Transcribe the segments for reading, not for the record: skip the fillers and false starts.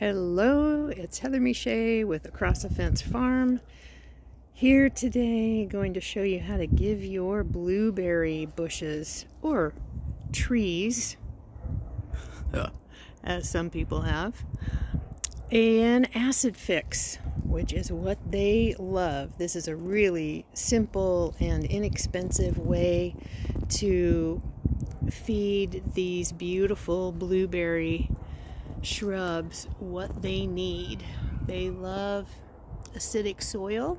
Hello, it's Heather Michet with Across the Fence Farm. Here today, going to show you how to give your blueberry bushes, or trees, as some people have, an acid fix, which is what they love. This is a really simple and inexpensive way to feed these beautiful blueberry shrubs what they need. They love acidic soil,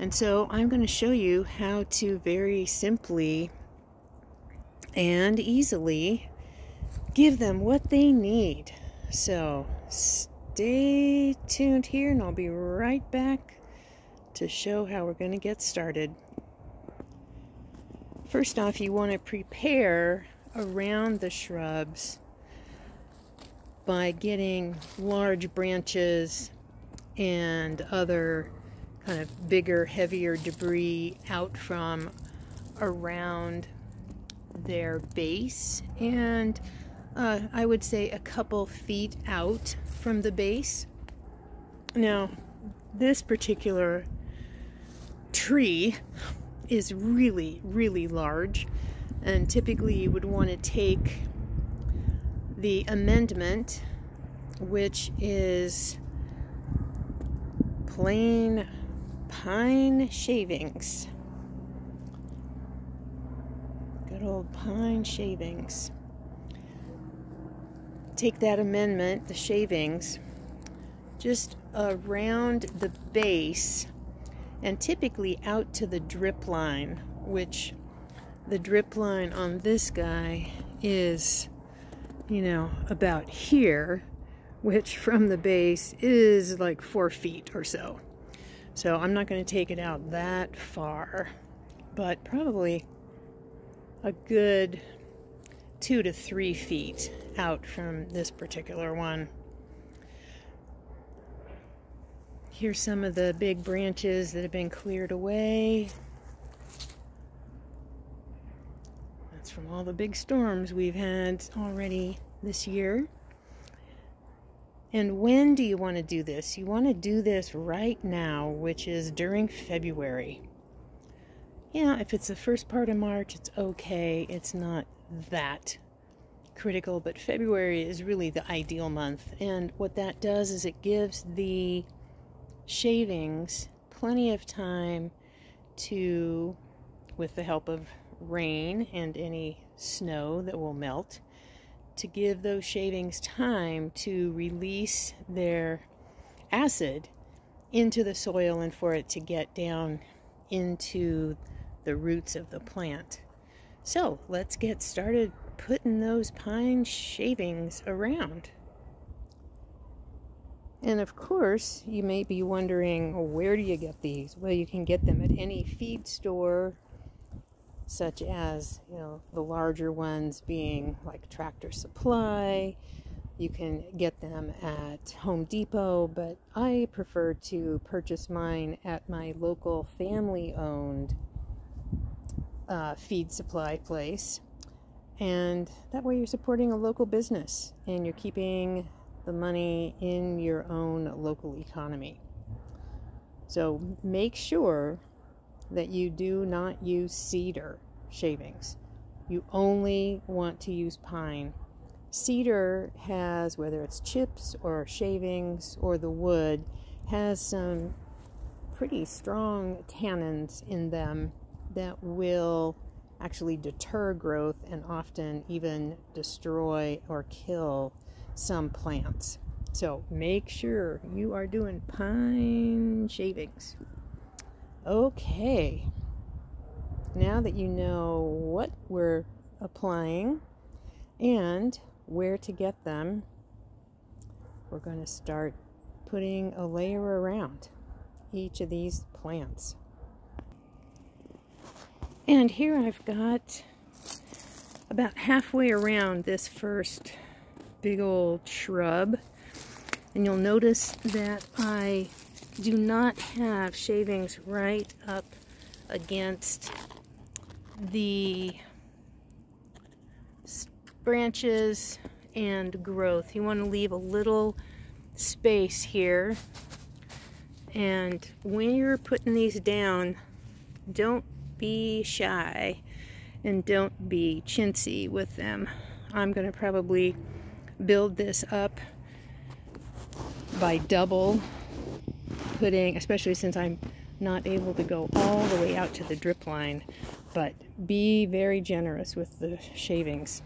and so I'm going to show you how to very simply and easily give them what they need. So stay tuned here and I'll be right back to show how we're going to get started. First off, you want to prepare around the shrubs by getting large branches and other kind of bigger, heavier debris out from around their base, and I would say a couple feet out from the base. Now, this particular tree is really, really large, and typically you would want to take the amendment, which is plain pine shavings. Good old pine shavings. Take that amendment, the shavings, just around the base and typically out to the drip line, which the drip line on this guy is, you know, about here, which from the base is like 4 feet or so. So I'm not going to take it out that far, but probably a good 2 to 3 feet out from this particular one. Here's some of the big branches that have been cleared away. That's from all the big storms we've had already this year. And when do you want to do this? You want to do this right now, which is during February. Yeah, if it's the first part of March, it's okay. It's not that critical, but February is really the ideal month. And what that does is it gives the shavings plenty of time to, with the help of rain and any snow that will melt, to give those shavings time to release their acid into the soil and for it to get down into the roots of the plant. So let's get started putting those pine shavings around. And of course, you may be wondering, where do you get these? Well, you can get them at any feed store, such as, you know, the larger ones being like Tractor Supply. You can get them at Home Depot, but I prefer to purchase mine at my local family-owned feed supply place. And that way you're supporting a local business and you're keeping the money in your own local economy. So make sure that you do not use cedar shavings. You only want to use pine. Cedar has, whether it's chips or shavings or the wood, has some pretty strong tannins in them that will actually deter growth and often even destroy or kill some plants. So make sure you are doing pine shavings. Okay, now that you know what we're applying and where to get them, we're going to start putting a layer around each of these plants. And here I've got about halfway around this first big old shrub, and you'll notice that I do not have shavings right up against the branches and growth. You want to leave a little space here. And when you're putting these down, don't be shy and don't be chintzy with them. I'm going to probably build this up by double putting, especially since I'm not able to go all the way out to the drip line, but be very generous with the shavings.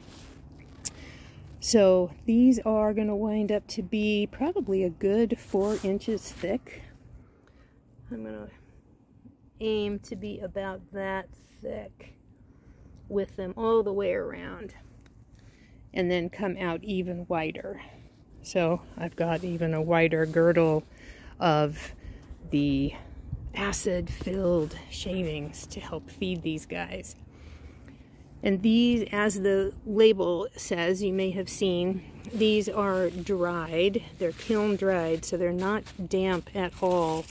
So these are going to wind up to be probably a good 4 inches thick. I'm going to aim to be about that thick with them all the way around, and then come out even wider. So I've got even a wider girdle of the acid-filled shavings to help feed these guys. And these, as the label says, you may have seen, these are dried. They're kiln dried, so they're not damp at all.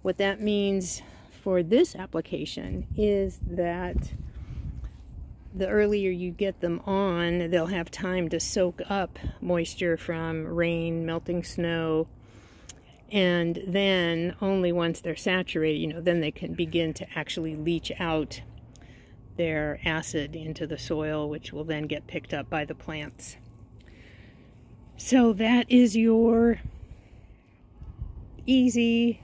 What that means for this application is that the earlier you get them on, they'll have time to soak up moisture from rain, melting snow, and then only once they're saturated, then they can begin to actually leach out their acid into the soil, which will then get picked up by the plants. So that is your easy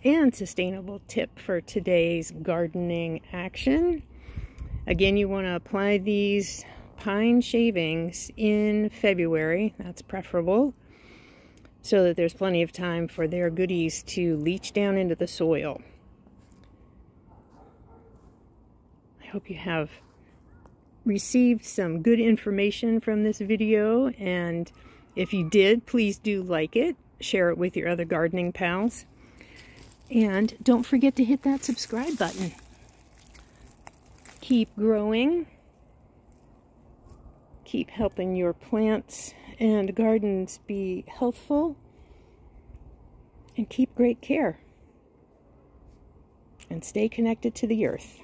and sustainable tip for today's gardening action. Again, you want to apply these pine shavings in February. That's preferable, so that there's plenty of time for their goodies to leach down into the soil. I hope you have received some good information from this video, and if you did, please do like it, share it with your other gardening pals, and don't forget to hit that subscribe button. Keep growing, keep helping your plants and gardens be healthful, and keep great care, and stay connected to the earth.